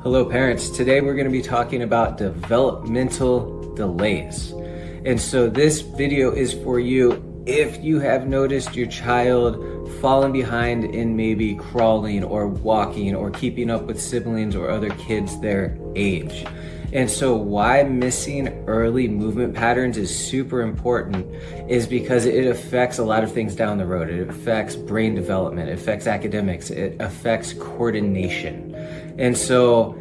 Hello parents, today we're going to be talking about developmental delays. And so this video is for you if you have noticed your child falling behind in maybe crawling or walking or keeping up with siblings or other kids their age. And so why missing early movement patterns is super important is because it affects a lot of things down the road. It affects brain development, it affects academics, it affects coordination. And so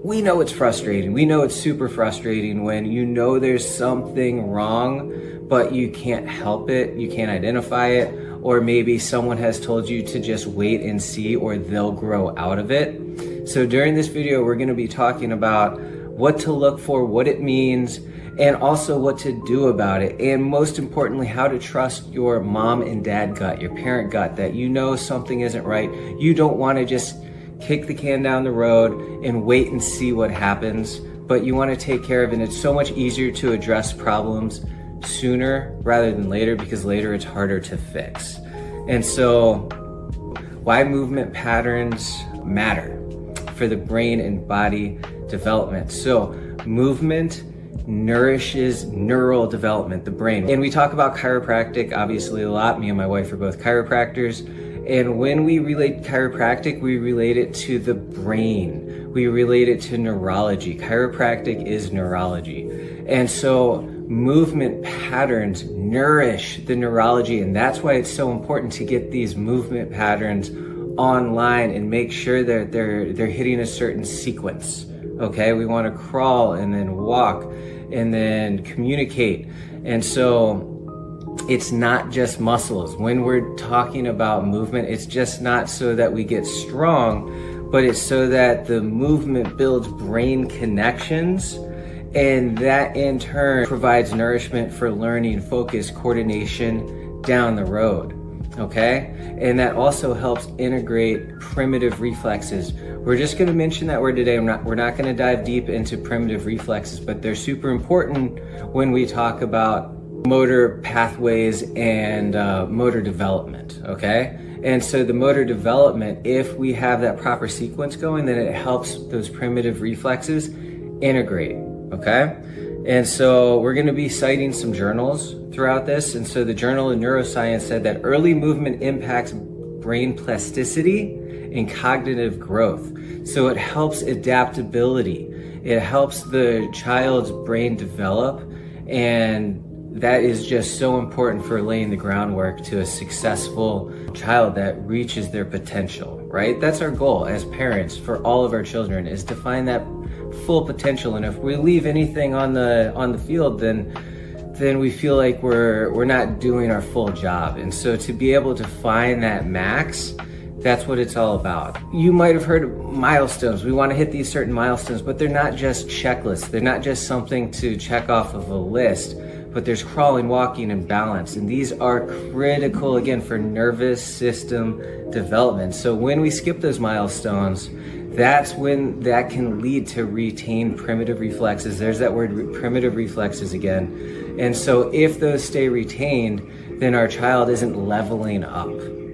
we know it's frustrating. We know it's super frustrating when you know there's something wrong, but you can't help it, you can't identify it, or maybe someone has told you to just wait and see or they'll grow out of it. So during this video, we're going to be talking about what to look for, what it means, and also what to do about it. And most importantly, how to trust your mom and dad gut, your parent gut, that you know something isn't right. You don't want to just kick the can down the road and wait and see what happens, but you want to take care of it. And it's so much easier to address problems sooner rather than later, because later it's harder to fix. And so why movement patterns matter for the brain and body development. So movement nourishes neural development, the brain. And we talk about chiropractic obviously a lot. Me and my wife are both chiropractors. And when we relate chiropractic, we relate it to the brain. We relate it to neurology. Chiropractic is neurology. And so movement patterns nourish the neurology. And that's why it's so important to get these movement patterns online and make sure that they're hitting a certain sequence. Okay, we want to crawl and then walk and then communicate. And so it's not just muscles. When we're talking about movement, it's just not so that we get strong, but it's so that the movement builds brain connections, and that in turn provides nourishment for learning, focus, coordination down the road. Okay, and that also helps integrate primitive reflexes. We're just going to mention that word today. We're not going to dive deep into primitive reflexes, but they're super important when we talk about motor pathways and motor development. Okay, and so the motor development, if we have that proper sequence going, then it helps those primitive reflexes integrate. Okay, and so we're going to be citing some journals throughout this. And so the Journal of Neuroscience said that early movement impacts brain plasticity and cognitive growth. So it helps adaptability. It helps the child's brain develop, and that is just so important for laying the groundwork to a successful child that reaches their potential, right? That's our goal as parents for all of our children, is to find that full potential. And if we leave anything on the field, then we feel like we're not doing our full job. And so to be able to find that max, that's what it's all about. You might have heard of milestones. We want to hit these certain milestones, but they're not just checklists. They're not just something to check off of a list, but there's crawling, walking, and balance. And these are critical, again, for nervous system development. So when we skip those milestones, that's when that can lead to retained primitive reflexes. There's that word, primitive reflexes again. And so if those stay retained, then our child isn't leveling up,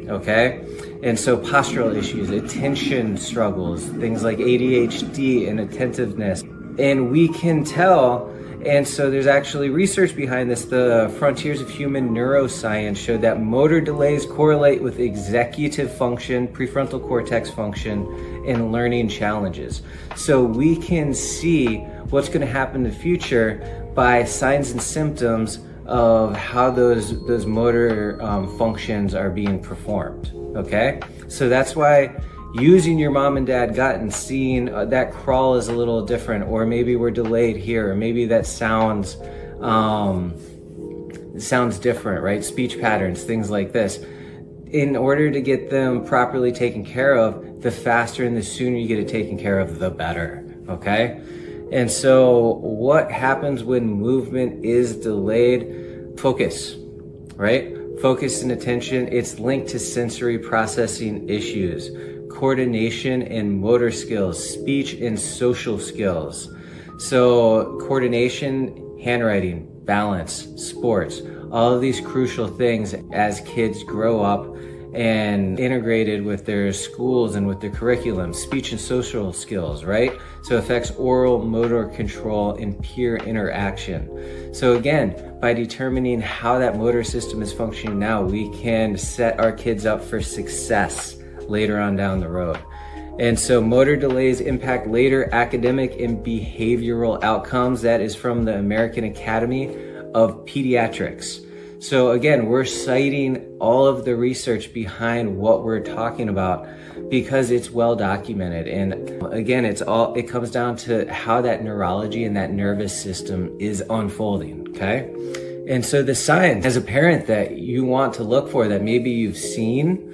okay? And so postural issues, attention struggles, things like ADHD and attentiveness. And we can tell, and so there's actually research behind this. The Frontiers of Human Neuroscience showed that motor delays correlate with executive function, prefrontal cortex function, and learning challenges. So we can see what's going to happen in the future by signs and symptoms of how those motor functions are being performed. Okay, so that's why using your mom and dad gut and seeing that crawl is a little different, or maybe we're delayed here, or maybe that sounds different, right? Speech patterns, things like this. In order to get them properly taken care of, the faster and the sooner you get it taken care of, the better. Okay, and so what happens when movement is delayed? Focus, right? Focus and attention, it's linked to sensory processing issues, coordination and motor skills, speech and social skills. So coordination, handwriting, balance, sports, all of these crucial things as kids grow up and integrated with their schools and with their curriculum, speech and social skills, right? So it affects oral, motor control, and peer interaction. So again, by determining how that motor system is functioning now, we can set our kids up for success later on down the road. And so motor delays impact later academic and behavioral outcomes. That is from the American Academy of Pediatrics. So again, we're citing all of the research behind what we're talking about because it's well documented. And again, it comes down to how that neurology and that nervous system is unfolding, okay? And so the signs as a parent that you want to look for that maybe you've seen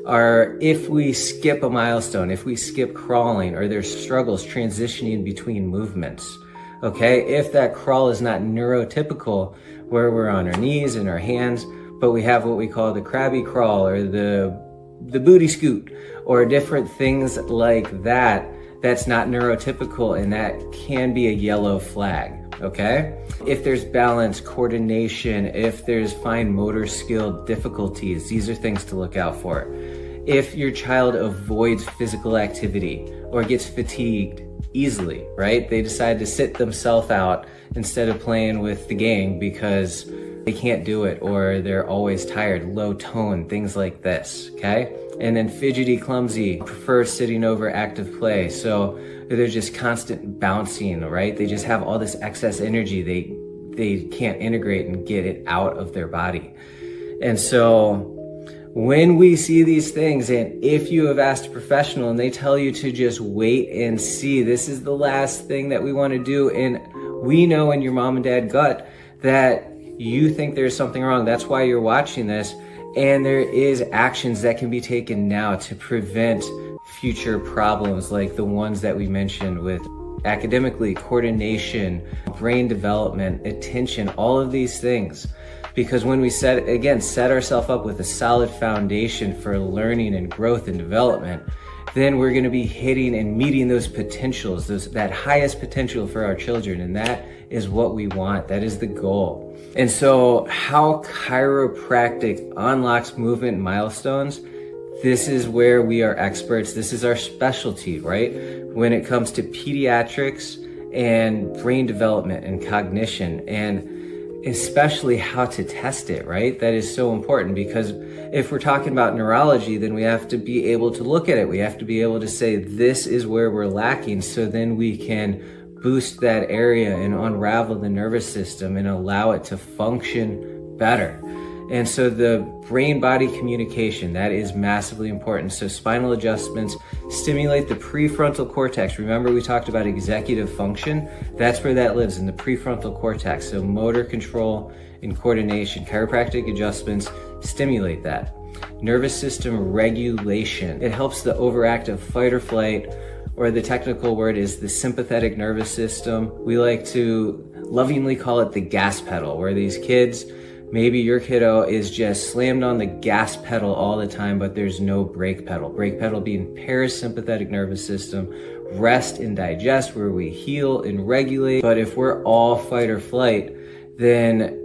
are if we skip a milestone, if we skip crawling, or there's struggles transitioning between movements. Okay, if that crawl is not neurotypical, where we're on our knees and our hands, but we have what we call the crabby crawl or the booty scoot or different things like that, that's not neurotypical, and that can be a yellow flag, okay? If there's balance, coordination, if there's fine motor skill difficulties, these are things to look out for. If your child avoids physical activity or gets fatigued easily, right? They decide to sit themselves out instead of playing with the gang because they can't do it, or they're always tired, low tone, things like this, okay? And then fidgety, clumsy, prefer sitting over active play. So they're just constant bouncing, right? They just have all this excess energy. They can't integrate and get it out of their body. And so when we see these things, and if you have asked a professional and they tell you to just wait and see, this is the last thing that we want to do, and we know in your mom and dad gut that you think there's something wrong, that's why you're watching this, and there is actions that can be taken now to prevent future problems like the ones that we mentioned with academically, coordination, brain development, attention, all of these things. Because when we set ourselves up with a solid foundation for learning and growth and development, then we're going to be hitting and meeting those potentials, that highest potential for our children. And that is what we want. That is the goal. And so how chiropractic unlocks movement milestones, this is where we are experts. This is our specialty, right? When it comes to pediatrics and brain development and cognition, and especially how to test it, right? That is so important, because if we're talking about neurology, then we have to be able to look at it. We have to be able to say, this is where we're lacking. So then we can boost that area and unravel the nervous system and allow it to function better. And so the brain-body communication, that is massively important. So spinal adjustments stimulate the prefrontal cortex. Remember, we talked about executive function? That's where that lives, in the prefrontal cortex. So motor control and coordination. Chiropractic adjustments stimulate that. Nervous system regulation. It helps the overactive fight or flight, or the technical word is the sympathetic nervous system. We like to lovingly call it the gas pedal, where these kids, maybe your kiddo is just slammed on the gas pedal all the time, but there's no brake pedal. Brake pedal being parasympathetic nervous system, rest and digest, where we heal and regulate. But if we're all fight or flight, then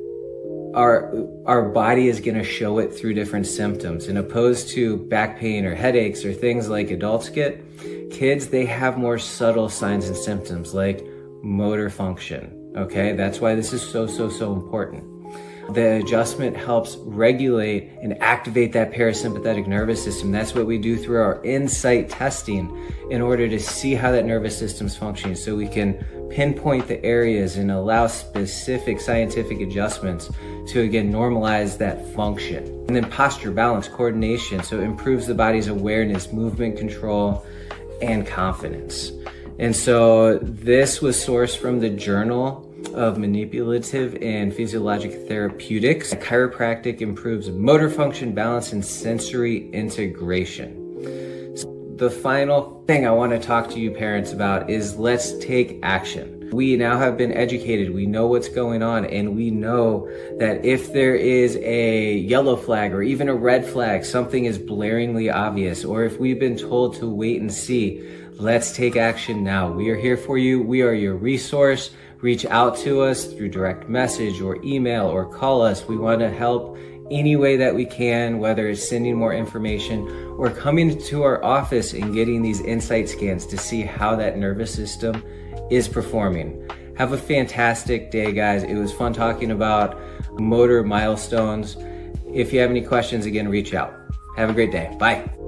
our body is going to show it through different symptoms. And opposed to back pain or headaches or things like adults get, kids, they have more subtle signs and symptoms like motor function. Okay, that's why this is so important. The adjustment helps regulate and activate that parasympathetic nervous system. That's what we do through our insight testing in order to see how that nervous system's functioning, so we can pinpoint the areas and allow specific scientific adjustments to, again, normalize that function. And then posture, balance, coordination, so it improves the body's awareness, movement control, and confidence. And so this was sourced from the Journal of Manipulative and Physiologic Therapeutics. Chiropractic improves motor function, balance, and sensory integration. The final thing I want to talk to you parents about is let's take action. We now have been educated. We know what's going on, and we know that if there is a yellow flag or even a red flag, something is blaringly obvious, or if we've been told to wait and see, let's take action now. We are here for you. We are your resource. Reach out to us through direct message or email or call us. We want to help any way that we can, whether it's sending more information or coming to our office and getting these insight scans to see how that nervous system is performing. Have a fantastic day, guys. It was fun talking about motor milestones. If you have any questions, again, reach out. Have a great day. Bye.